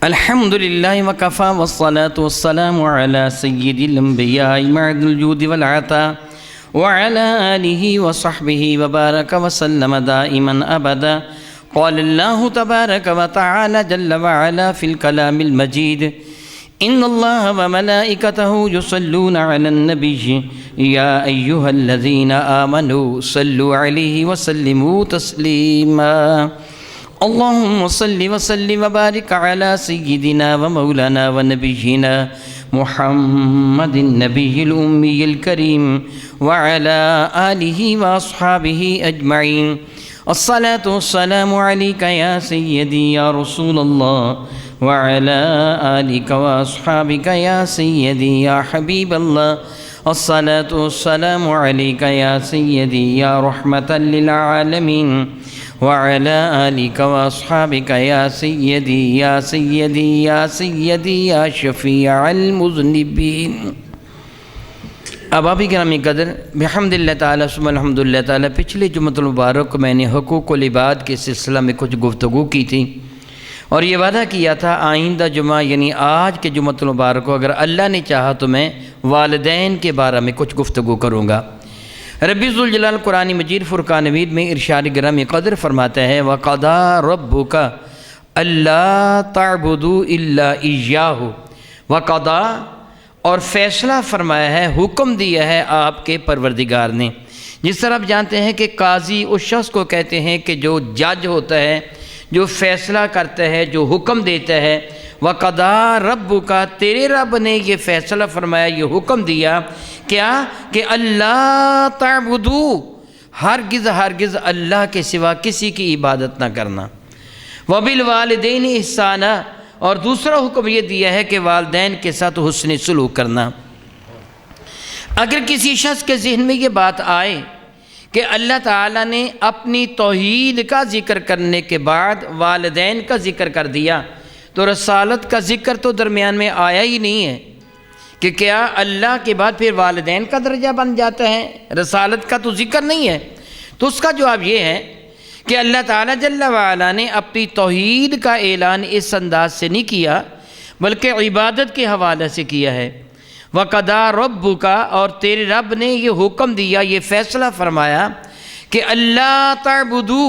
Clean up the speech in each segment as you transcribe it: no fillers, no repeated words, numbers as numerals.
الحمد لله وكفى والصلاة والسلام على سيد الأنبياء معد الجود والعطاء وعلى آله وصحبه وبارك وسلم دائما أبدا. قال الله تبارك وتعالى جل وعلا في الكلام المجيد: إن الله وملائكته يصلون على النبي يا أيها الذين آمنوا صلوا عليه وسلموا تسليما. اللهم صل وسلم وبارك على سيدنا ومولانا ونبينا محمد النبي الأمي الكريم وعلى آله وأصحابه أجمعين. الصلاة والسلام عليك يا سيدي يا رسول الله وعلى آلك وأصحابك يا سيدي يا حبيب الله. الصلاة والسلام عليك يا سيدي يا رحمة للعالمين وعلى آلك وأصحابك يا سيدي يا سيدي يا سيدي يا شفيع المذنبين. احبابی گرامی قدر، بحمد اللہ تعالیٰ ثم الحمد للہ تعالیٰ، پچھلے جمعۃ المبارک کو میں نے حقوق العباد کے سلسلہ میں کچھ گفتگو کی تھی اور یہ وعدہ کیا تھا آئندہ جمعہ یعنی آج کے جمعۃ المبارک کو اگر اللہ نے چاہا تو میں والدین کے بارے میں کچھ گفتگو کروں گا. ربی ذوالجلال قرآن مجید فرقان حمید میں ارشاد گرامی قدر فرماتا ہے: وَقَضَىٰ رَبُّكَ أَلَّا تَعْبُدُوا إِلَّا إِيَّاهُ. وَقَضَىٰ اور فیصلہ فرمایا ہے، حکم دیا ہے آپ کے پروردگار نے. جس طرح آپ جانتے ہیں کہ قاضی اس شخص کو کہتے ہیں کہ جو جج ہوتا ہے، جو فیصلہ کرتا ہے، جو حکم دیتا ہے. وَقَضَىٰ رَبُّكَ، تیرے رب نے یہ فیصلہ فرمایا، یہ حکم دیا کیا کہ اللہ تعبدو، ہرگز ہرگز اللہ کے سوا کسی کی عبادت نہ کرنا. وَبِالْوَالِدَيْنِ إِحْسَانًا، اور دوسرا حکم یہ دیا ہے کہ والدین کے ساتھ حسن سلوک کرنا. اگر کسی شخص کے ذہن میں یہ بات آئے کہ اللہ تعالیٰ نے اپنی توحید کا ذکر کرنے کے بعد والدین کا ذکر کر دیا تو رسالت کا ذکر تو درمیان میں آیا ہی نہیں ہے کہ کیا اللہ کے بعد پھر والدین کا درجہ بن جاتا ہے؟ رسالت کا تو ذکر نہیں ہے. تو اس کا جواب یہ ہے کہ اللہ تعالیٰ جل وعلا نے اپنی توحید کا اعلان اس انداز سے نہیں کیا بلکہ عبادت کے حوالے سے کیا ہے. وَقَضَىٰ رَبُّكَ، اور تیرے رب نے یہ حکم دیا، یہ فیصلہ فرمایا کہ اللہ تعبدو،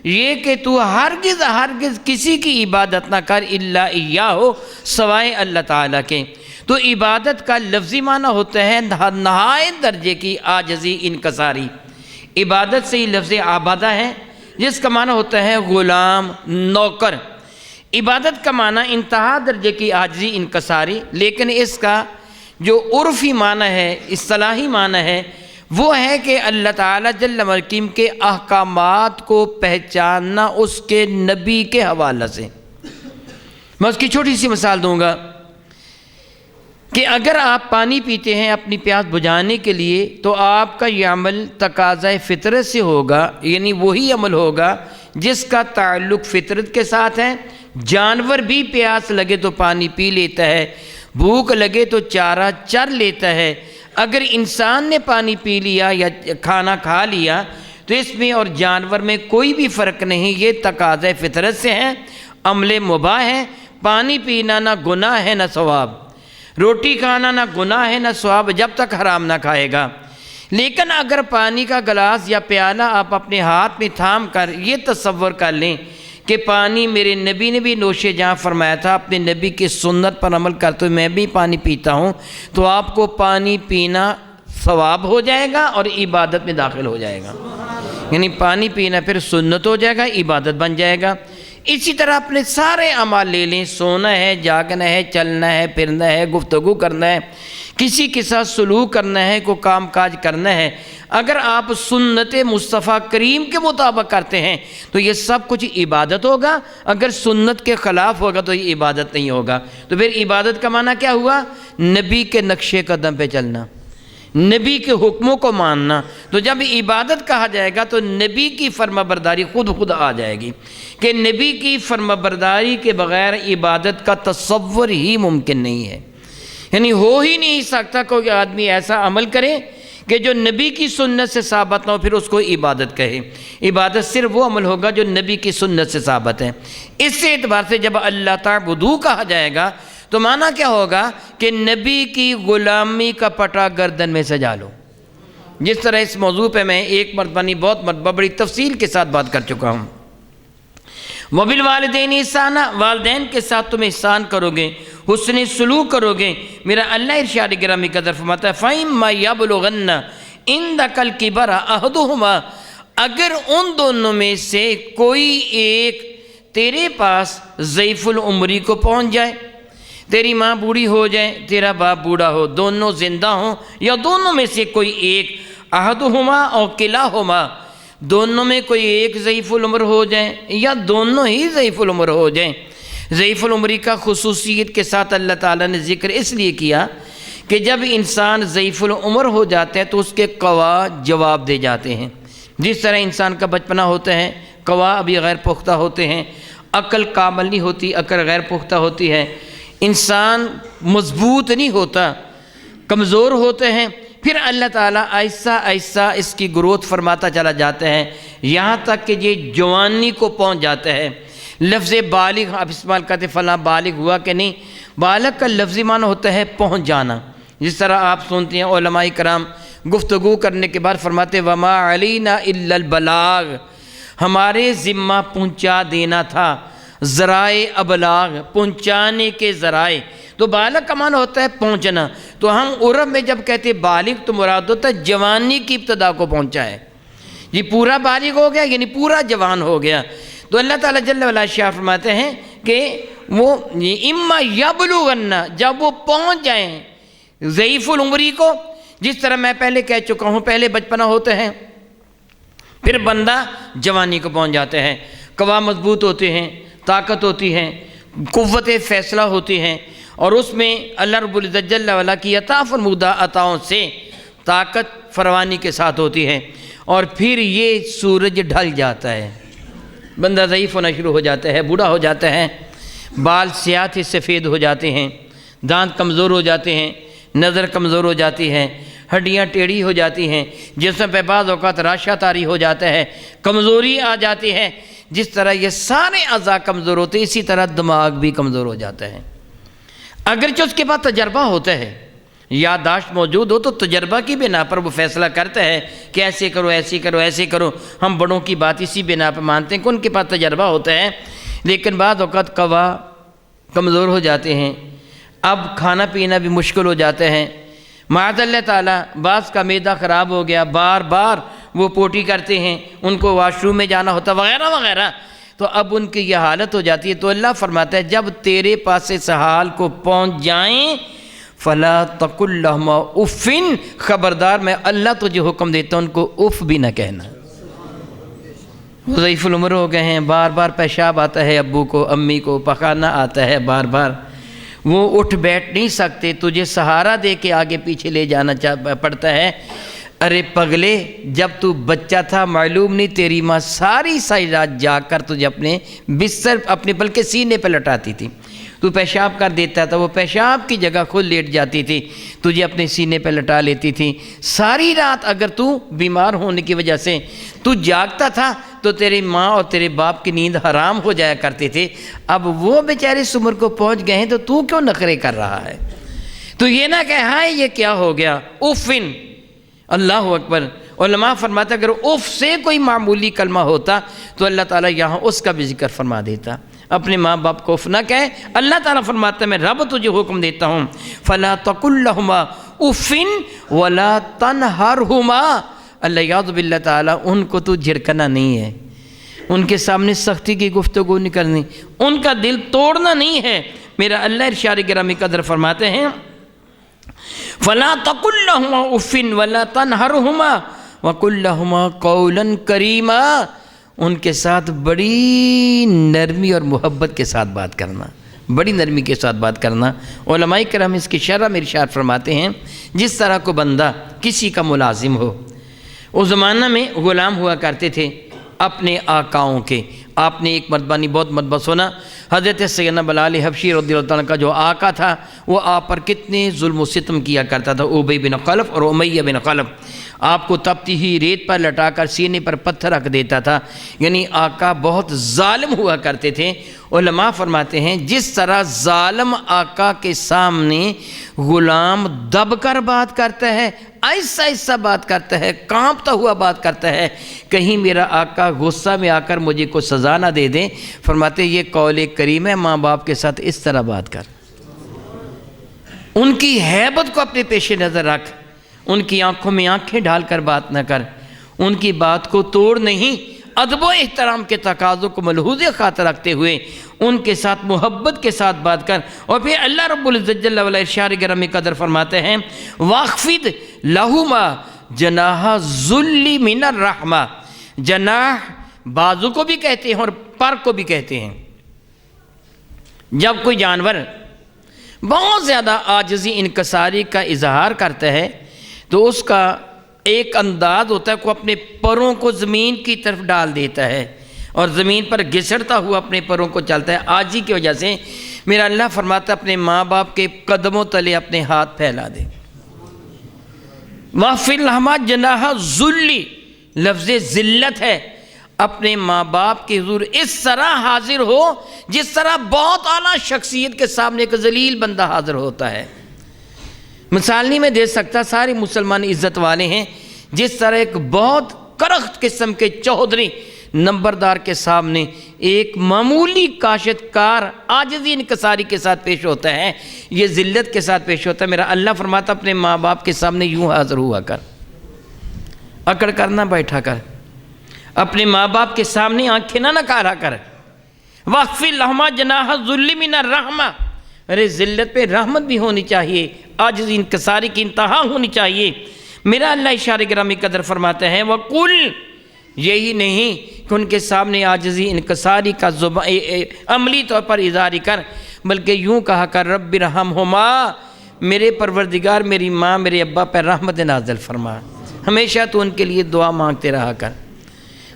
یہ کہ تو ہرگز ہرگز کسی کی عبادت نہ کر الا ایاہ، سوائے اللہ تعالیٰ کے. تو عبادت کا لفظی معنی ہوتا ہے نہایت درجے کی عاجزی، انکساری. عبادت سے ہی لفظ عبادہ ہے جس کا معنی ہوتا ہے غلام، نوکر. عبادت کا معنی انتہا درجے کی عاجزی، انکساری. لیکن اس کا جو عرفی معنی ہے، اصطلاحی معنی ہے، وہ ہے کہ اللہ تعالیٰ جل وعلا کے احکامات کو پہچاننا اس کے نبی کے حوالے سے. میں اس کی چھوٹی سی مثال دوں گا کہ اگر آپ پانی پیتے ہیں اپنی پیاس بجھانے کے لیے تو آپ کا یہ عمل تقاضۂ فطرت سے ہوگا، یعنی وہی عمل ہوگا جس کا تعلق فطرت کے ساتھ ہے. جانور بھی پیاس لگے تو پانی پی لیتا ہے، بھوک لگے تو چارہ چر لیتا ہے. اگر انسان نے پانی پی لیا یا کھانا کھا لیا تو اس میں اور جانور میں کوئی بھی فرق نہیں، یہ تقاضۂ فطرت سے ہے، عمل مباح ہے. پانی پینا نہ گناہ ہے نہ ثواب، روٹی کھانا نہ گناہ ہے نہ ثواب جب تک حرام نہ کھائے گا. لیکن اگر پانی کا گلاس یا پیالہ آپ اپنے ہاتھ میں تھام کر یہ تصور کر لیں کہ پانی میرے نبی نے بھی نوش جہاں فرمایا تھا، اپنے نبی کی سنت پر عمل کرتے ہوئے میں بھی پانی پیتا ہوں، تو آپ کو پانی پینا ثواب ہو جائے گا اور عبادت میں داخل ہو جائے گا. یعنی پانی پینا پھر سنت ہو جائے گا، عبادت بن جائے گا. اسی طرح اپنے سارے اعمال لے لیں، سونا ہے، جاگنا ہے، چلنا ہے، پھرنا ہے، گفتگو کرنا ہے، کسی کے ساتھ سلوک کرنا ہے، کوئی کام کاج کرنا ہے، اگر آپ سنت مصطفیٰ کریم کے مطابق کرتے ہیں تو یہ سب کچھ عبادت ہوگا. اگر سنت کے خلاف ہوگا تو یہ عبادت نہیں ہوگا. تو پھر عبادت کا معنی کیا ہوا؟ نبی کے نقش قدم پہ چلنا، نبی کے حکموں کو ماننا. تو جب عبادت کہا جائے گا تو نبی کی فرما برداری خود آ جائے گی کہ نبی کی فرما برداری کے بغیر عبادت کا تصور ہی ممکن نہیں ہے. یعنی ہو ہی نہیں سکتا کوئی آدمی ایسا عمل کرے کہ جو نبی کی سنت سے ثابت نہ ہو پھر اس کو عبادت کہے۔ عبادت صرف وہ عمل ہوگا جو نبی کی سنت سے ثابت ہے۔ اس سے اعتبار سے جب اللہ تعبدو کہا جائے گا تو معنی کیا ہوگا کہ نبی کی غلامی کا پٹا گردن میں سجا لو۔ جس طرح اس موضوع پہ میں ایک مرتبہ نہیں بہت مرتبہ بڑی تفصیل کے ساتھ بات کر چکا ہوں۔ وَبِالْوَالِدَيْنِ احسانا، والدین کے ساتھ تم احسان کرو گے، حسن سلوک کرو گے۔ میرا اللہ ارشاد گرامی قدر فرماتا ہے فَإِمَّا يَبْلُغَنَّ عِندَكَ الْكِبَرَ أَحَدُهُمَا، اگر ان دونوں میں سے کوئی ایک تیرے پاس ضعیف العمری کو پہنچ جائے، تیری ماں بوڑھی ہو جائے، تیرا باپ بوڑھا ہو، دونوں زندہ ہوں، یا دونوں میں سے کوئی ایک، احدہما او کلاہما، دونوں میں کوئی ایک ضعیف العمر ہو جائے یا دونوں ہی ضعیف العمر ہو جائیں۔ ضعیف العمری کا خصوصیت کے ساتھ اللہ تعالیٰ نے ذکر اس لیے کیا کہ جب انسان ضعیف العمر ہو جاتا ہے تو اس کے قوا جواب دے جاتے ہیں۔ جس طرح انسان کا بچپنا ہوتا ہے، قوا ابھی غیر پختہ ہوتے ہیں، عقل کامل نہیں ہوتی، عقل غیر پختہ ہوتی ہے، انسان مضبوط نہیں ہوتا، کمزور ہوتے ہیں، پھر اللہ تعالیٰ آہستہ آہستہ اس کی گروتھ فرماتا چلا جاتا ہے یہاں تک کہ یہ جوانی کو پہنچ جاتا ہے۔ لفظ بالغ آپ استعمال کرتے فلاں بالغ ہوا کہ نہیں، بالغ کا لفظی معنی ہوتا ہے پہنچ جانا۔ جس طرح آپ سنتے ہیں علماء کرام گفتگو کرنے کے بعد فرماتے وما علینا الا البلاغ، ہمارے ذمہ پہنچا دینا تھا، ذرائع ابلاغ پہنچانے کے ذرائع۔ تو بالغ کا معنی ہوتا ہے پہنچنا، تو ہم عرب میں جب کہتے ہیں بالغ تو مراد ہوتا ہے جوانی کی ابتدا کو پہنچا ہے، یہ پورا بالغ ہو گیا یعنی پورا جوان ہو گیا۔ تو اللہ تعالیٰ جل وعلا شاہ فرماتے ہیں کہ وہ اما یبلغن، جب وہ پہنچ جائیں ضعیف العمری کو، جس طرح میں پہلے کہہ چکا ہوں پہلے بچپنا ہوتے ہیں، پھر بندہ جوانی کو پہنچ جاتے ہیں، قوا مضبوط ہوتے ہیں، طاقت ہوتی ہے، قوت فیصلہ ہوتی ہیں، اور اس میں اللہ رب العزت جل وعلا کی عطا فرمودہ عطاؤں سے طاقت فراوانی کے ساتھ ہوتی ہے، اور پھر یہ سورج ڈھل جاتا ہے، بندہ ضعیف ہونا شروع ہو جاتا ہے، بوڑھا ہو جاتا ہے، بال سیاہ سے سفید ہو جاتے ہیں، دانت کمزور ہو جاتے ہیں، نظر کمزور ہو جاتی ہے، ہڈیاں ٹیڑھی ہو جاتی ہیں، جسم پہ بعض اوقات راشہ طاری ہو جاتا ہے، کمزوری آ جاتی ہے۔ جس طرح یہ سارے اعضاء کمزور ہوتے ہیں اسی طرح دماغ بھی کمزور ہو جاتا ہے۔ اگرچہ اس کے بعد تجربہ ہوتا ہے، یادداشت موجود ہو تو تجربہ کی بنا پر وہ فیصلہ کرتا ہے کہ ایسے کرو ایسے کرو ایسے کرو، ہم بڑوں کی بات اسی بنا پر مانتے ہیں کہ ان کے پاس تجربہ ہوتا ہے، لیکن بعض اوقات قوا کمزور ہو جاتے ہیں، اب کھانا پینا بھی مشکل ہو جاتا ہے، معاذ اللہ تعالیٰ بعض کا معدہ خراب ہو گیا، بار بار وہ پوٹی کرتے ہیں، ان کو واش روم میں جانا ہوتا وغیرہ وغیرہ، تو اب ان کی یہ حالت ہو جاتی ہے۔ تو اللہ فرماتا ہے جب تیرے پاس اس حال کو پہنچ جائیں فلا تقل لہما اف، خبردار میں اللہ تجھے حکم دیتا ہوں ان کو اف بھی نہ کہنا۔ وہ ضعیف العمر ہو گئے ہیں، بار بار پیشاب آتا ہے ابو کو امی کو، پخانہ آتا ہے بار بار، وہ اٹھ بیٹھ نہیں سکتے، تجھے سہارا دے کے آگے پیچھے لے جانا پڑتا ہے۔ ارے پگلے جب تو بچہ تھا معلوم نہیں تیری ماں ساری رات جاگ کر تجھے اپنے بستر اپنے بلکہ سینے پہ لٹاتی تھی، تو پیشاب کر دیتا تھا، وہ پیشاب کی جگہ خود لیٹ جاتی تھی، تجھے اپنے سینے پہ لٹا لیتی تھی۔ ساری رات اگر تو بیمار ہونے کی وجہ سے تو جاگتا تھا تو تیری ماں اور تیرے باپ کی نیند حرام ہو جایا کرتے تھے، اب وہ بیچارے اس عمر کو پہنچ گئے ہیں تو کیوں نخرے کر رہا ہے؟ تو یہ نہ کہ ہائے یہ کیا ہو گیا، اوفن، اللہ اکبر۔ علماء فرماتا اگر اف سے کوئی معمولی کلمہ ہوتا تو اللہ تعالیٰ یہاں اس کا بھی ذکر فرما دیتا، اپنے ماں باپ کو اف نہ کہے۔ اللہ تعالیٰ فرماتا ہے میں رب تجھے حکم دیتا ہوں فلا تقل لہما اف ولا تنہرہما، اللہ یعوذ باللہ تعالیٰ ان کو تو جھڑکنا نہیں ہے، ان کے سامنے سختی کی گفتگو نہیں کرنی، ان کا دل توڑنا نہیں ہے۔ میرا اللہ ارشاد گرامی قدر فرماتے ہیں فلا تقل لہما اف ولا تنہرہما وقل لہما قولا کریما، ان کے ساتھ بڑی نرمی اور محبت کے ساتھ بات کرنا، بڑی نرمی کے ساتھ بات کرنا۔ علماء کرام اس کی شرح میں ارشاد فرماتے ہیں جس طرح کو بندہ کسی کا ملازم ہو، اس زمانہ میں غلام ہوا کرتے تھے اپنے آقاؤں کے، آپ نے ایک مرتبہ نہیں بہت مرتبہ سنا، حضرت سیدنا بلال حبشی رضی اللہ عنہ کا جو آقا تھا وہ آپ پر کتنے ظلم و ستم کیا کرتا تھا، ابی بن خلف اور امیہ بن خلف، آپ کو تپتی ہوئی ریت پر لٹا کر سینے پر پتھر رکھ دیتا تھا، یعنی آقا بہت ظالم ہوا کرتے تھے۔ علماء فرماتے ہیں جس طرح ظالم آقا کے سامنے غلام دب کر بات کرتا ہے، ایسا ایسا بات کرتا ہے، کانپتا ہوا بات کرتا ہے، کہیں میرا آقا غصہ میں آ کر مجھے کوئی سزا نہ دے دیں، فرماتے یہ قول کریم ہے، ماں باپ کے ساتھ اس طرح بات کر، ان کی ہیبت کو اپنے پیش نظر رکھ، ان کی آنکھوں میں آنکھیں ڈال کر بات نہ کر، ان کی بات کو توڑ نہیں، ادب و احترام کے تقاضوں کو ملحوظ خاطر رکھتے ہوئے ان کے ساتھ محبت کے ساتھ بات کر۔ اور پھر اللہ رب العزت جل وعلا ارشاد گرامی قدر فرماتے ہیں واخفض لَهُمَا جناح الذل من الرحمہ، جناح بازو کو بھی کہتے ہیں اور پر کو بھی کہتے ہیں۔ جب کوئی جانور بہت زیادہ عاجزی انکساری کا اظہار کرتا ہے تو اس کا ایک انداز ہوتا ہے کہ وہ اپنے پروں کو زمین کی طرف ڈال دیتا ہے اور زمین پر گھسڑتا ہوا اپنے پروں کو چلتا ہے، عاجزی کی وجہ سے۔ میرا اللہ فرماتا ہے اپنے ماں باپ کے قدموں تلے اپنے ہاتھ پھیلا دے۔ وَاخْفِضْ لَهُمَا جَنَاحَ الذُّلِّ، لفظ ذلت ہے، اپنے ماں باپ کے حضور اس طرح حاضر ہو جس طرح بہت اعلیٰ شخصیت کے سامنے ایک ذلیل بندہ حاضر ہوتا ہے۔ مثال نہیں میں دے سکتا، سارے مسلمان عزت والے ہیں، جس طرح ایک بہت کرخت قسم کے چودھری نمبردار کے سامنے ایک معمولی کاشتکار عاجزی انکساری کے ساتھ پیش ہوتا ہے، یہ ذلت کے ساتھ پیش ہوتا ہے۔ میرا اللہ فرماتا اپنے ماں باپ کے سامنے یوں حاضر ہوا کر، اکڑ کرنا بیٹھا کر، اپنے ماں باپ کے سامنے آنکھیں نہ نکارا کر۔ وَاخْفِضْ لَهُمَا جَنَاحَ الذُّلِّ مِنَ الرَّحْمَةِ، ارے ذلت پہ رحمت بھی ہونی چاہیے، عاجزی انکساری کی انتہا ہونی چاہیے۔ میرا اللہ اشارہ گرامی قدر فرماتا ہے وَقُلْ، یہی نہیں کہ ان کے سامنے عاجزی انکساری کا عملی طور پر اظہار کر، بلکہ یوں کہا کر رب ارحمہما، میرے پروردگار میری ماں میرے ابا پر رحمت نازل فرما۔ ہمیشہ تو ان کے لیے دعا مانگتے رہا کر،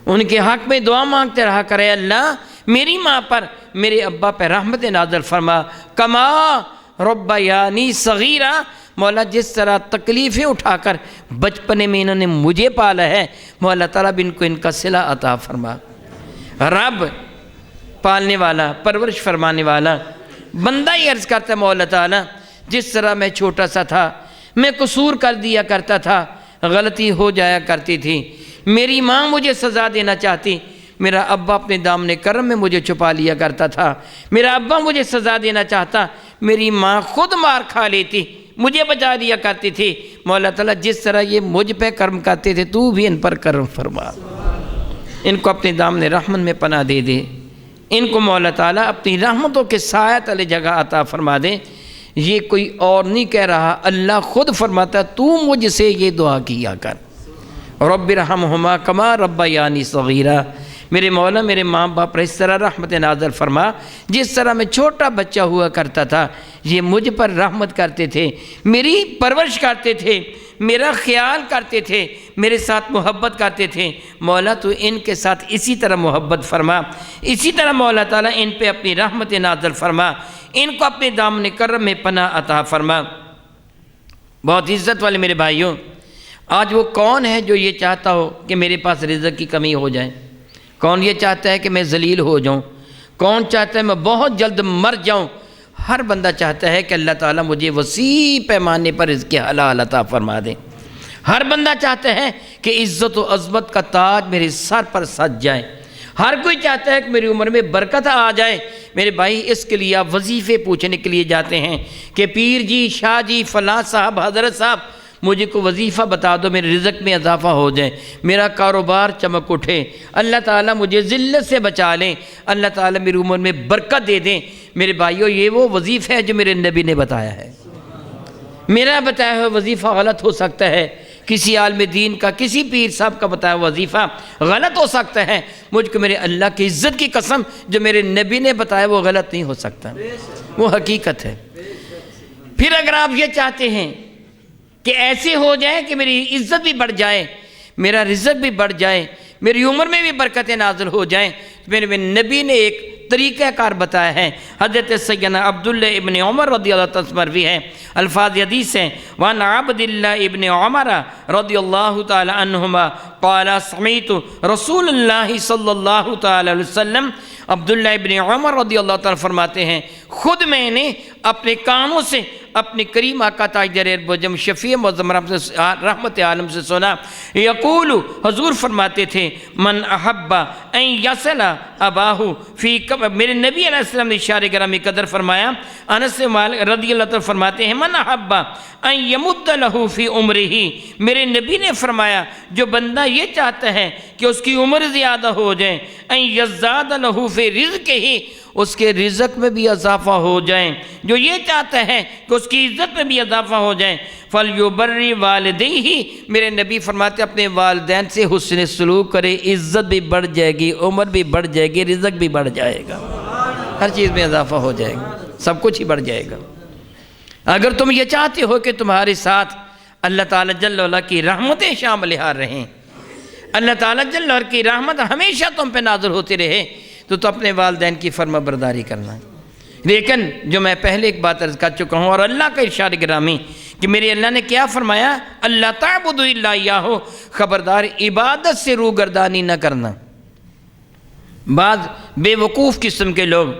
ان کے حق میں دعا مانگتے رہا کر، اے اللہ میری ماں پر میرے ابا پر رحمت نازل فرما، کما ربیانی صغیرہ، مولا جس طرح تکلیفیں اٹھا کر بچپنے میں انہوں نے مجھے پالا ہے، مولا تعالیٰ بھی ان کو ان کا صلہ عطا فرما۔ رب پالنے والا، پرورش فرمانے والا، بندہ ہی عرض کرتا ہے مولا تعالیٰ جس طرح میں چھوٹا سا تھا، میں قصور کر دیا کرتا تھا، غلطی ہو جایا کرتی تھی، میری ماں مجھے سزا دینا چاہتی، میرا ابا اپنے دامن کرم میں مجھے چھپا لیا کرتا تھا، میرا ابا مجھے سزا دینا چاہتا، میری ماں خود مار کھا لیتی، مجھے بچا دیا کرتی تھی۔ مولا تعالیٰ جس طرح یہ مجھ پہ کرم کرتے تھے تو بھی ان پر کرم فرما، ان کو اپنے دامن رحمت میں پناہ دے دے، ان کو مولا تعالیٰ اپنی رحمتوں کے سایہ تلے جگہ عطا فرما دے۔ یہ کوئی اور نہیں کہہ رہا، اللہ خود فرماتا تو مجھ سے یہ دعا کیا کر، رب ارحمہما کما ربیانی صغیرہ، میرے مولا میرے ماں باپ پر اس طرح رحمت نازل فرما جس طرح میں چھوٹا بچہ ہوا کرتا تھا، یہ مجھ پر رحمت کرتے تھے، میری پرورش کرتے تھے، میرا خیال کرتے تھے، میرے ساتھ محبت کرتے تھے، مولا تو ان کے ساتھ اسی طرح محبت فرما، اسی طرح مولا تعالیٰ ان پہ اپنی رحمت نازل فرما، ان کو اپنے دامن کرم میں پناہ عطا فرما۔ بہت عزت والے میرے بھائیوں، آج وہ کون ہے جو یہ چاہتا ہو کہ میرے پاس رزق کی کمی ہو جائے؟ کون یہ چاہتا ہے کہ میں ذلیل ہو جاؤں؟ کون چاہتا ہے میں بہت جلد مر جاؤں؟ ہر بندہ چاہتا ہے کہ اللہ تعالیٰ مجھے وسیع پیمانے پر رزق حلال عطا فرما دے۔ ہر بندہ چاہتا ہے کہ عزت و عظمت کا تاج میرے سر پر سج جائے۔ ہر کوئی چاہتا ہے کہ میری عمر میں برکت آ جائے۔ میرے بھائی اس کے لیے آپ وظیفے پوچھنے کے لیے جاتے ہیں کہ پیر جی، شاہ جی، فلاں صاحب، حضرت صاحب مجھے کو وظیفہ بتا دو، میرے رزق میں اضافہ ہو جائے، میرا کاروبار چمک اٹھے، اللہ تعالیٰ مجھے ذلت سے بچا لیں، اللہ تعالیٰ میری عمر میں برکت دے دیں۔ میرے بھائیوں یہ وہ وظیفہ ہے جو میرے نبی نے بتایا ہے۔ میرا بتایا ہوا وظیفہ غلط ہو سکتا ہے، کسی عالم دین کا، کسی پیر صاحب کا بتایا ہوا وظیفہ غلط ہو سکتا ہے، مجھ کو میرے اللہ کی عزت کی قسم جو میرے نبی نے بتایا وہ غلط نہیں ہو سکتا، وہ حقیقت ہے۔ پھر اگر آپ یہ چاہتے ہیں کہ ایسے ہو جائے کہ میری عزت بھی بڑھ جائے، میرا رزق بھی بڑھ جائے، میری عمر میں بھی برکتیں نازل ہو جائیں۔ میرے نبی نے ایک طریقہ کار بتایا ہے۔ حضرت سیدنا عبداللہ ابن عمر رضی اللہ تعالیٰ عنہ مروی ہے، الفاظ حدیث ہیں، وَعَنْ عَبْدِ اللَّهِ ابن عمر رضی اللہ تعالیٰ عنہما قال سمعت رسول اللہ صلی اللہ تعالیٰ علیہ وسلم، عبداللہ ابن عمر رضی اللہ تعالیٰ فرماتے ہیں خود میں نے اپنے کانوں سے اپنے کریم آقا تاجدار اربجم شفیع معظم رحمت عالم سے سنا، یقول، حضور فرماتے تھے، من احب ان یصل اباہ فی میرے نبی علیہ السلام نے اشارے گرامی قدر فرمایا، انس رضی اللہ تعالیٰ فرماتے ہیں من احب ان یمد لہ فی عمرہ، میرے نبی نے فرمایا جو بندہ یہ چاہتا ہے کہ اس کی عمر زیادہ ہو جائے، ان یزداد لہ فی رزقہ، اس کے رزق میں بھی اضافہ ہو جائیں، جو یہ چاہتا ہے کہ اس کی عزت میں بھی اضافہ ہو جائیں، فَلْيُبَرِّ وَالِدَيْهِ، میرے نبی فرماتے اپنے والدین سے حسن سلوک کرے، عزت بھی بڑھ جائے گی، عمر بھی بڑھ جائے گی، رزق بھی بڑھ جائے گا، ہر چیز میں اضافہ ہو جائے گا، سب کچھ ہی بڑھ جائے گا۔ اگر تم یہ چاہتے ہو کہ تمہارے ساتھ اللہ تعالیٰ جل وعلا کی رحمتیں شامل رہیں، اللہ تعالیٰ جل وعلا کی رحمت ہمیشہ تم پہ نازل ہوتی رہے، تو اپنے والدین کی فرما برداری کرنا ہے۔ لیکن جو میں پہلے ایک بات عرض کر چکا ہوں، اور اللہ کا ارشاد گرامی کہ میرے اللہ نے کیا فرمایا، اللہ تعبدوا الا ایاہ، خبردار عبادت سے روگردانی نہ کرنا۔ بعض بے وقوف قسم کے لوگ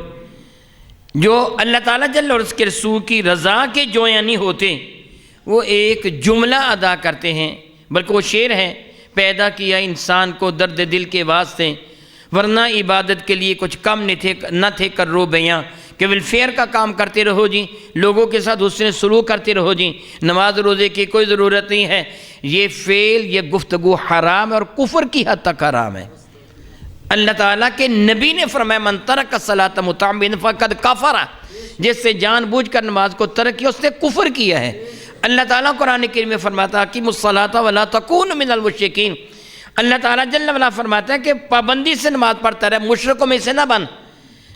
جو اللہ تعالیٰ جل اور اس کے رسول کی رضا کے جویاں نہیں ہوتے، وہ ایک جملہ ادا کرتے ہیں، بلکہ وہ شعر ہے، پیدا کیا انسان کو درد دل کے واسطے، ورنہ عبادت کے لیے کچھ کم نہ تھے کر رو بیاں، کہ ویلفیئر کا کام کرتے رہو جی، لوگوں کے ساتھ حسن سلوک کرتے رہو جی، نماز روزے کی کوئی ضرورت نہیں ہے۔ یہ فعل، یہ گفتگو حرام ہے اور کفر کی حد تک حرام ہے۔ اللہ تعالیٰ کے نبی نے فرمایا من ترک الصلاۃ متعمدا فقد کفر، جس سے جان بوجھ کر نماز کو ترک کیا اس نے کفر کیا ہے۔ اللہ تعالیٰ قرآن کریم میں فرماتا اقیموا الصلاۃ ولا تکونوا من المشرکین، اللہ تعالیٰ جل وعلا فرماتا ہے کہ پابندی سے نماز پڑھتا رہے، مشرکوں میں سے نہ بن،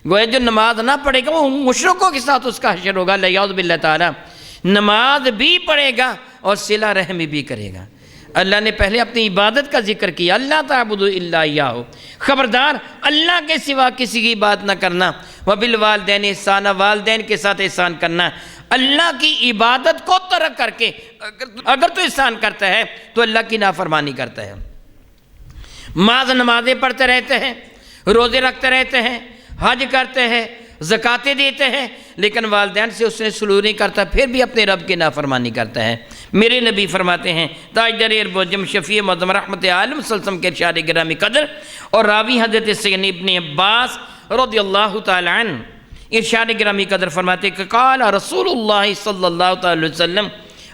گویا جو نماز نہ پڑھے گا وہ مشرکوں کے ساتھ اس کا حشر ہوگا، لیعوذ باللہ تعالیٰ، نماز بھی پڑھے گا اور صلہ رحمی بھی کرے گا۔ اللہ نے پہلے اپنی عبادت کا ذکر کیا، اللہ تعبدوا الا ایاہ، خبردار اللہ کے سوا کسی کی عبادت نہ کرنا، وبالوالدین احسانا، والدین کے ساتھ احسان کرنا۔ اللہ کی عبادت کو ترک کر کے اگر تو احسان کرتا ہے تو اللہ کی نافرمانی کرتا ہے۔ بعض نمازیں پڑھتے رہتے ہیں، روزے رکھتے رہتے ہیں، حج کرتے ہیں، زکاتیں دیتے ہیں، لیکن والدین سے اس نے سلوک نہیں کرتا، پھر بھی اپنے رب کی نافرمانی کرتا ہے۔ میرے نبی فرماتے ہیں تاجدار اربجم شفیع معظم رحمت عالم صلی اللہ علیہ وسلم کے ارشاد گرامی قدر اور راوی حضرت سیدنا ابن عباس رضی اللہ تعالی عنہ ارشاد گرامی قدر فرماتے ہیں کہ قال رسول اللہ صلی اللہ تعالی وسلم،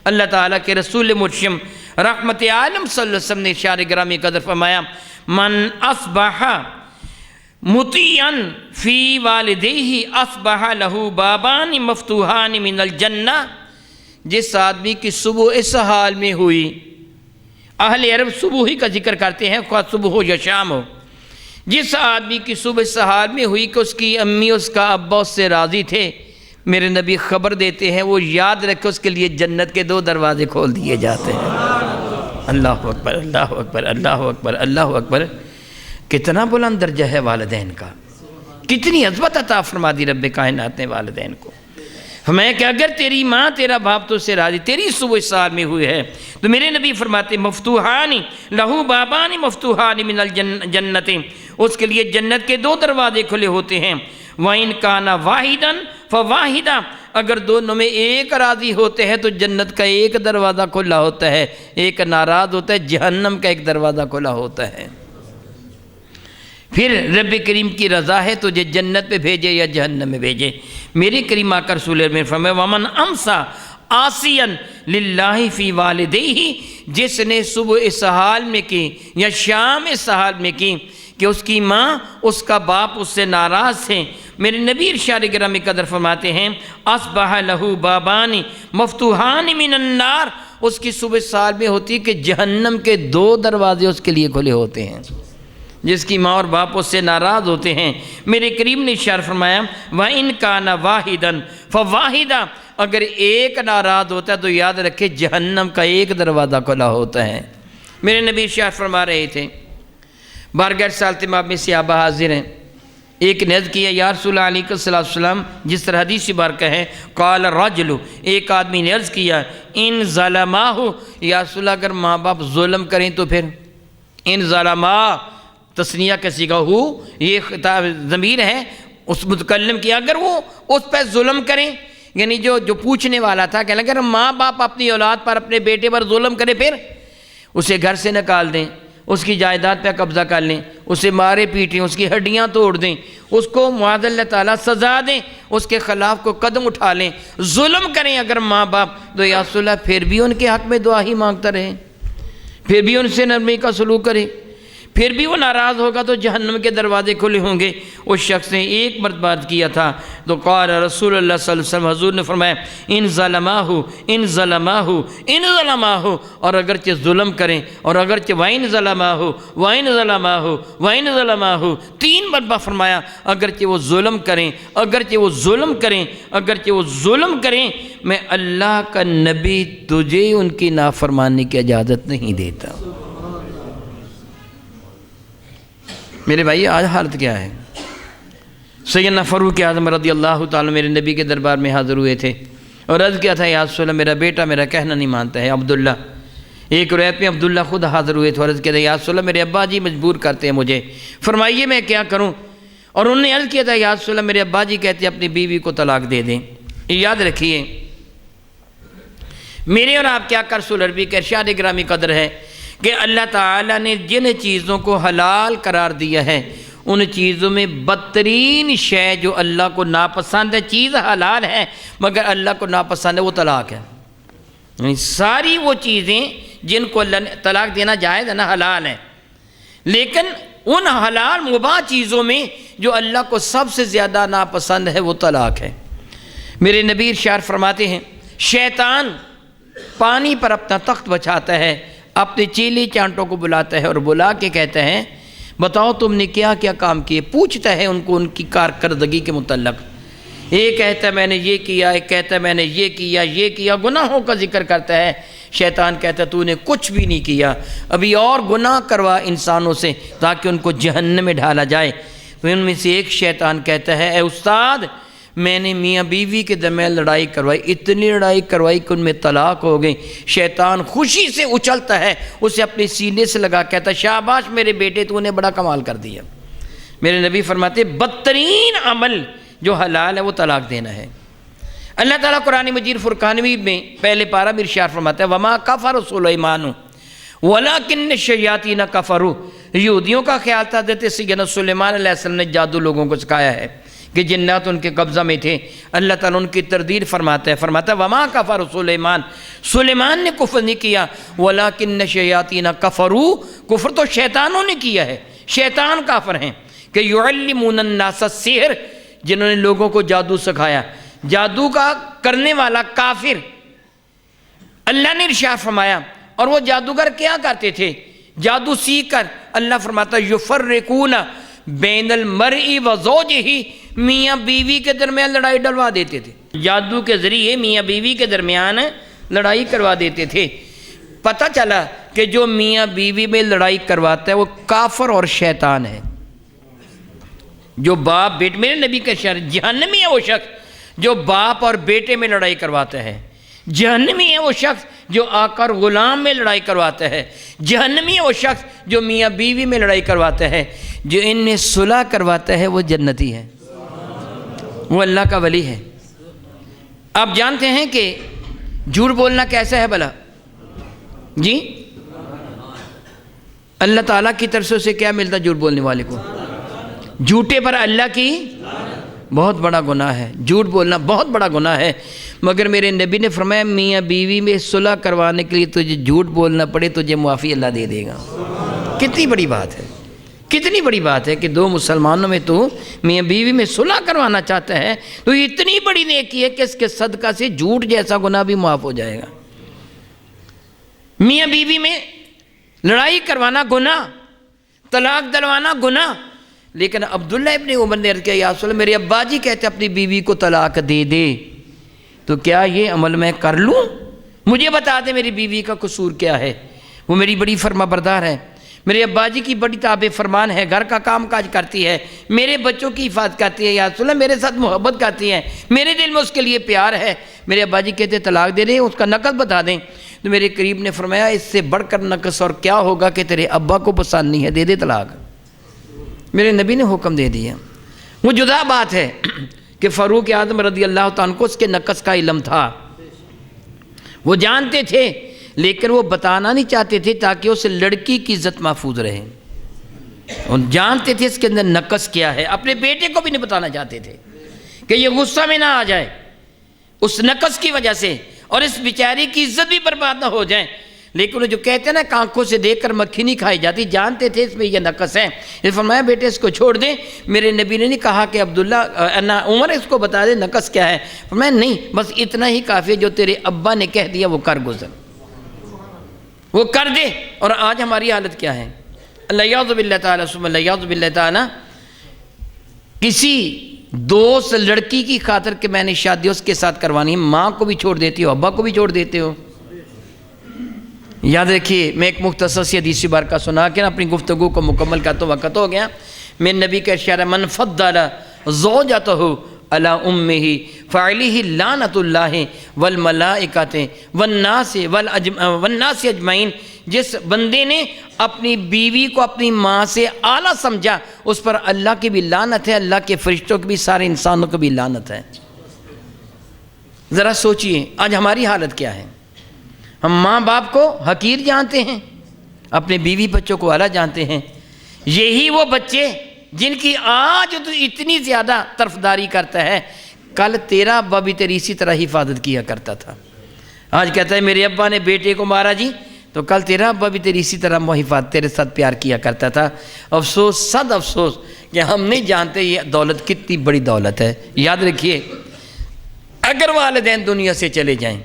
اللہ تعالیٰ کے رسول مرشم رحمت عالم صلی اللہ علیہ وسلم نے ارشاد گرامی قدر فرمایا من اصبح مطیعا فی والدیہ اصبح لہ بابان مفتوحان من الجنہ، جس آدمی کی صبح اس حال میں ہوئی، اہل عرب صبح ہی کا ذکر کرتے ہیں، خواہ صبح ہو یا شام ہو، جس آدمی کی صبح اس حال میں ہوئی کہ اس کی امی اس کا ابا اس سے راضی تھے، میرے نبی خبر دیتے ہیں وہ یاد رکھے اس کے لیے جنت کے 2 دروازے کھول دیے جاتے ہیں۔ اللہ اکبر، اللہ اکبر، اللہ اکبر، اللہ اکبر۔ کتنا بلند درجہ ہے والدین کا، کتنی عظمت عطا فرما دی رب کائنات نے والدین کو۔ فرمایا کہ اگر تیری ماں تیرا باپ تو سے راضی، تیری صبح اس سال میں ہوئی ہے، تو میرے نبی فرماتے مفتوحانی لہو بابانی مفتوحانی من الجنت، اس کے لیے جنت کے 2 دروازے کھلے ہوتے ہیں۔ وَإِن كَانَ وَاحِدًا فَوَاحِدًا، اگر دونوں میں ایک راضی ہوتے ہیں تو جنت کا ایک دروازہ کھلا ہوتا ہے، ایک ناراض ہوتا ہے، جہنم کا ایک دروازہ کھلا ہوتا ہے۔ پھر رب کریم کی رضا ہے تجھے جنت میں بھیجے یا جہنم میں بھیجے۔ میرے کریم آقا رسول اللہ نے فرمایا وَمَنْ أَمْسَى عَاصِيًا لِلَّهِ فِي وَالِدَيْهِ، جس نے صبح اس حال میں کی یا شام اس حال میں کی کہ اس کی ماں اس کا باپ اس سے ناراض ہیں، میرے نبی ارشاد گرامی قدر فرماتے ہیں اصبح لہو بابانی مفتوحان من النار، اس کی صبح اس حال میں ہوتی کہ جہنم کے 2 دروازے اس کے لیے کھلے ہوتے ہیں، جس کی ماں اور باپ اس سے ناراض ہوتے ہیں۔ میرے کریم نے ارشاد فرمایا وَإِن كَانَ وَاحِدًا فَوَاحِدًا، اگر ایک ناراض ہوتا ہے تو یاد رکھے جہنم کا ایک دروازہ کھلا ہوتا ہے۔ میرے نبی ارشاد فرما رہے تھے بارگاہ رسالت مآب میں صحابہ حاضر ہیں، ایک نے عرض کیا یا رسول اللہ علیہ السلام، جس طرح حدیث بارکہ ہے، قال الرجل، ایک آدمی نے عرض کیا ان ظلماہ، یا رسول اللہ اگر ماں باپ ظلم کریں تو پھر؟ ان ظلما تثنیہ کا صیغہ ہو، یہ خطاب ضمیر ہے اس متکلم کی، اگر وہ اس پہ ظلم کریں، یعنی جو پوچھنے والا تھا کہ اگر ماں باپ اپنی اولاد پر، اپنے بیٹے پر ظلم کرے پھر اسے گھر سے نکال دیں، اس کی جائیداد پہ قبضہ کر لیں، اسے مارے پیٹیں، اس کی ہڈیاں توڑ دیں، اس کو معاذ اللہ تعالیٰ سزا دیں، اس کے خلاف کو قدم اٹھا لیں، ظلم کریں اگر ماں باپ، تو یا رسول اللہ پھر بھی ان کے حق میں دعا ہی مانگتا رہے، پھر بھی ان سے نرمی کا سلوک کرے، پھر بھی وہ ناراض ہوگا تو جہنم کے دروازے کھلے ہوں گے۔ اس شخص نے ایک مرتبہ کیا تھا تو قال رسول اللہ صلی اللہ علیہ وسلم، حضور نے فرمایا ان ظلماہ ان ظلماہ ان ظلماہ، اور اگرچہ ظلم کریں، اور اگرچہ وَإِن ظلماہ وَإِن ظلماہ وَإِن ظلماہ، 3 مرتبہ فرمایا اگرچہ وہ ظلم کریں، اگرچہ وہ ظلم کریں، اگرچہ وہ ظلم کریں، میں اللہ کا نبی تجھے ان کی نافرمانی کی اجازت نہیں دیتا۔ میرے بھائی آج حالت کیا ہے؟ سیدنا فاروق اعظم رضی اللہ تعالیٰ میرے نبی کے دربار میں حاضر ہوئے تھے اور عرض کیا تھا یا رسول اللہ میرا بیٹا میرا کہنا نہیں مانتا ہے، عبداللہ، ایک روایت میں عبداللہ خود حاضر ہوئے تھے اور عرض کیا تھا یا رسول اللہ میرے ابا جی مجبور کرتے ہیں مجھے، فرمائیے میں کیا کروں؟ اور انہوں نے عرض کیا تھا یا رسول اللہ میرے ابا جی کہتے ہیں اپنی بیوی کو طلاق دے دیں۔ یاد رکھیے میرے اور آپ کیا کر رسول عربی کے ارشاد گرامی قدر ہے کہ اللہ تعالیٰ نے جن چیزوں کو حلال قرار دیا ہے ان چیزوں میں بدترین شے جو اللہ کو ناپسند ہے، چیز حلال ہے مگر اللہ کو ناپسند ہے، وہ طلاق ہے۔ یعنی ساری وہ چیزیں جن کو اللہ نے طلاق دینا جائز ہے نا، حلال ہے، لیکن ان حلال مباح چیزوں میں جو اللہ کو سب سے زیادہ ناپسند ہے وہ طلاق ہے۔ میرے نبی ارشاد فرماتے ہیں شیطان پانی پر اپنا تخت بچھاتا ہے، اپنے چیلی چانٹوں کو بلاتا ہے اور بلا کے کہتا ہے بتاؤ تم نے کیا کیا کام کیے، پوچھتا ہے ان کو ان کی کارکردگی کے متعلق، ایک کہتا ہے میں نے یہ کیا، ایک کہتا ہے میں نے یہ کیا، گناہوں کا ذکر کرتا ہے، شیطان کہتا ہے تو نے کچھ بھی نہیں کیا، ابھی اور گناہ کروا انسانوں سے تاکہ ان کو جہنم میں ڈالا جائے۔ تو ان میں سے ایک شیطان کہتا ہے اے استاد میں نے میاں بیوی کے درمیان لڑائی کروائی، اتنی لڑائی کروائی کہ ان میں طلاق ہو گئی۔ شیطان خوشی سے اچھلتا ہے، اسے اپنے سینے سے لگا کہتا ہے شاباش میرے بیٹے تو نے بڑا کمال کر دیا۔ میرے نبی فرماتے بدترین عمل جو حلال ہے وہ طلاق دینا ہے۔ اللہ تعالیٰ قرآن مجید فرقانوی میں پہلے پارہ میں ارشاد فرماتا ہے وَمَا كَفَرَ سُلَيْمَانُ وَلَكِنَّ الشَّيَاطِينَ كَفَرُوا، یہودیوں کا خیال تھا حضرت سیدنا سلیمان علیہ السلام نے جادو لوگوں کو سکھایا ہے کہ جنات ان کے قبضہ میں تھے۔ اللہ تعالیٰ ان کی تردید فرماتا ہے وَمَا كَفَرَ سُلَيْمَانُ، سلیمان نے کفر نہیں کیا، وَلَكِنَّ الشَّيَاطِينَ كَفَرُوا، کفر تو شیطانوں نے کیا ہے، شیطان کافر ہیں کہ يُعَلِّمُونَ النَّاسَ السِّحْرَ، جنہوں نے لوگوں کو جادو سکھایا، جادو کا کرنے والا کافر۔ اللہ نے ارشاد فرمایا اور وہ جادوگر کیا کرتے تھے؟ جادو سیکھ کر اللہ فرماتا یفرقون بین المرء و زوجہ، میاں بیوی کے درمیان لڑائی ڈلوا دیتے تھے، جادو کے ذریعے میاں بیوی کے درمیان لڑائی کروا دیتے تھے۔ پتہ چلا کہ جو میاں بیوی میں لڑائی کرواتا ہے وہ کافر اور شیطان ہے۔ جو باپ بیٹے، میرے نبی کا ارشاد جہنمی ہے وہ شخص جو باپ اور بیٹے میں لڑائی کرواتا ہے، جہنمی ہے وہ شخص جو آقا اور غلام میں لڑائی کرواتا ہے، جہنمی ہے وہ شخص جو میاں بیوی میں لڑائی کرواتا ہے۔ جو ان میں صلح کرواتا ہے وہ جنتی ہے، وہ اللہ کا ولی ہے۔ آپ جانتے ہیں کہ جھوٹ بولنا کیسا ہے بھلا؟ جی اللہ تعالیٰ کی طرف سے اسے کیا ملتا جھوٹ بولنے والے کو؟ جھوٹے پر اللہ کی بہت بڑا گناہ ہے، جھوٹ بولنا بہت بڑا گناہ ہے، مگر میرے نبی نے فرمایا میاں بیوی میں صلح کروانے کے لیے تجھے جھوٹ بولنا پڑے تجھے معافی اللہ دے دے گا۔ کتنی بڑی بات ہے، کتنی بڑی بات ہے کہ دو مسلمانوں میں تو میاں بیوی میں صلح کروانا چاہتا ہے تو اتنی بڑی نیکی ہے کہ اس کے صدقہ سے جھوٹ جیسا گناہ بھی معاف ہو جائے گا۔ میاں بیوی میں لڑائی کروانا گناہ، طلاق دلوانا گناہ، لیکن عبداللہ ابن عمر نے عرض کیا یا رسول اللہ میرے ابا جی کہتے اپنی بیوی کو طلاق دے دے، تو کیا یہ عمل میں کر لوں؟ مجھے بتا دے میری بیوی کا قصور کیا ہے، وہ میری بڑی فرما بردار ہے، میرے ابا جی کی بڑی تابع فرمان ہے، گھر کا کام کاج کرتی ہے، میرے بچوں کی حفاظت کرتی ہے، یا رسول اللہ میرے ساتھ محبت کرتی ہے، میرے دل میں اس کے لیے پیار ہے۔ میرے ابا جی کہتے طلاق دے دیں، اس کا نقص بتا دیں۔ تو میرے قریب نے فرمایا اس سے بڑھ کر نقص اور کیا ہوگا کہ تیرے ابا کو پسند نہیں ہے، دے دے طلاق۔ میرے نبی نے حکم دے دیا۔ وہ جدا بات ہے کہ فاروق اعظم رضی اللہ تعالیٰ عنہ کو اس کے نقص کا علم تھا، وہ جانتے تھے، لیکن وہ بتانا نہیں چاہتے تھے تاکہ اس لڑکی کی عزت محفوظ رہے۔ وہ جانتے تھے اس کے اندر نقص کیا ہے، اپنے بیٹے کو بھی نہیں بتانا چاہتے تھے کہ یہ غصہ میں نہ آ جائے اس نقص کی وجہ سے، اور اس بیچاری کی عزت بھی برباد نہ ہو جائے۔ لیکن وہ جو کہتے ہیں نا کہ آنکھوں سے دیکھ کر مکھی نہیں کھائی جاتی، جانتے تھے اس میں یہ نقص ہے۔ یہ فرمایا بیٹے اس کو چھوڑ دیں۔ میرے نبی نے نہیں کہا کہ عبداللہ عمر اس کو بتا دے نقص کیا ہے، فرمایا نہیں، بس اتنا ہی کافی ہے جو تیرے ابا نے کہہ دیا وہ کر گزر، وہ کر دے۔ اور آج ہماری حالت کیا ہے؟ اللہ باللہ تعالیٰ ثم اللہ باللہ تعالیٰ، کسی دوست لڑکی کی خاطر کہ میں نے شادی اس کے ساتھ کروانی ہے، ماں کو بھی چھوڑ دیتی ہو، ابا کو بھی چھوڑ دیتے ہو۔ یاد رکھیے، میں ایک مختصر سی حدیث بارکہ سنا کے اپنی گفتگو کو مکمل کرتا ہوں، وقت ہو گیا۔ میرے نبی کا ارشاد ہے من فضل زوجتہ علی امہ فعلیہ لعنۃ اللہ والملائکۃ والناس اجمعین، جس بندے نے اپنی بیوی کو اپنی ماں سے اعلیٰ سمجھا اس پر اللہ کی بھی لعنت ہے، اللہ کے فرشتوں کی بھی، سارے انسانوں کو بھی لعنت ہے۔ ذرا سوچئے آج ہماری حالت کیا ہے؟ ہم ماں باپ کو حقیر جانتے ہیں، اپنے بیوی بچوں کو اعلیٰ جانتے ہیں۔ یہی وہ بچے جن کی آج تو اتنی زیادہ طرفداری کرتا ہے، کل تیرا ابا بھی تیری اسی طرح حفاظت کیا کرتا تھا۔ آج کہتا ہے میرے ابا نے بیٹے کو مارا جی، تو کل تیرا ابا بھی تیری اسی طرح حفاظت، تیرے ساتھ پیار کیا کرتا تھا۔ افسوس، صد افسوس کہ ہم نہیں جانتے یہ دولت کتنی بڑی دولت ہے۔ یاد رکھیے، اگر والدین دنیا سے چلے جائیں،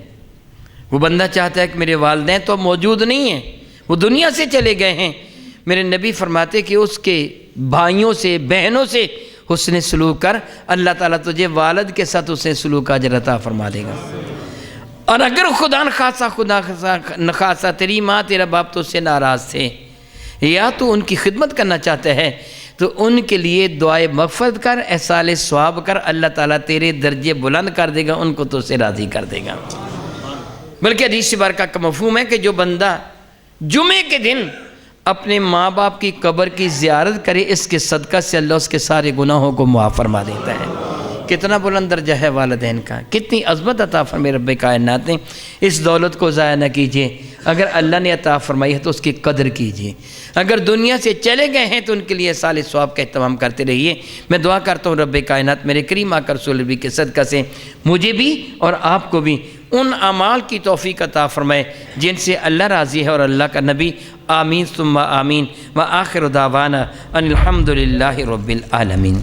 وہ بندہ چاہتا ہے کہ میرے والدین تو موجود نہیں ہیں، وہ دنیا سے چلے گئے ہیں، میرے نبی فرماتے کہ اس کے بھائیوں سے، بہنوں سے حسن سلوک کر، اللہ تعالیٰ تجھے والد کے ساتھ حسن سلوک کا اجر عطا فرما دے گا۔ اور اگر خدا نخواستہ تیری ماں تیرا باپ تو اس سے ناراض تھے، یا تو ان کی خدمت کرنا چاہتا ہے، تو ان کے لیے دعائے مغفرت کر، احصال ثواب کر، اللہ تعالیٰ تیرے درجے بلند کر دے گا، ان کو تو سے راضی کر دے گا۔ بلکہ حدیث بارکہ کا مفہوم ہے کہ جو بندہ جمعے کے دن اپنے ماں باپ کی قبر کی زیارت کرے، اس کے صدقہ سے اللہ اس کے سارے گناہوں کو معاف فرما دیتا ہے۔ کتنا بلند درجہ ہے والدین کا، کتنی عظمت عطا فرمائے رب کائنات نے۔ اس دولت کو ضائع نہ کیجیے، اگر اللہ نے عطا فرمائی ہے تو اس کی قدر کیجیے، اگر دنیا سے چلے گئے ہیں تو ان کے لیے سال ثواب کا اہتمام کرتے رہیے۔ میں دعا کرتا ہوں رب کائنات میرے کریم آقا رسول نبی کے صدقہ سے مجھے بھی اور آپ کو بھی ان اعمال کی توفیق عطا فرمائے جن سے اللہ راضی ہے اور اللہ کا نبی۔ آمین ثم آمین، وآخر دعوانا ان الحمد للہ رب العالمین۔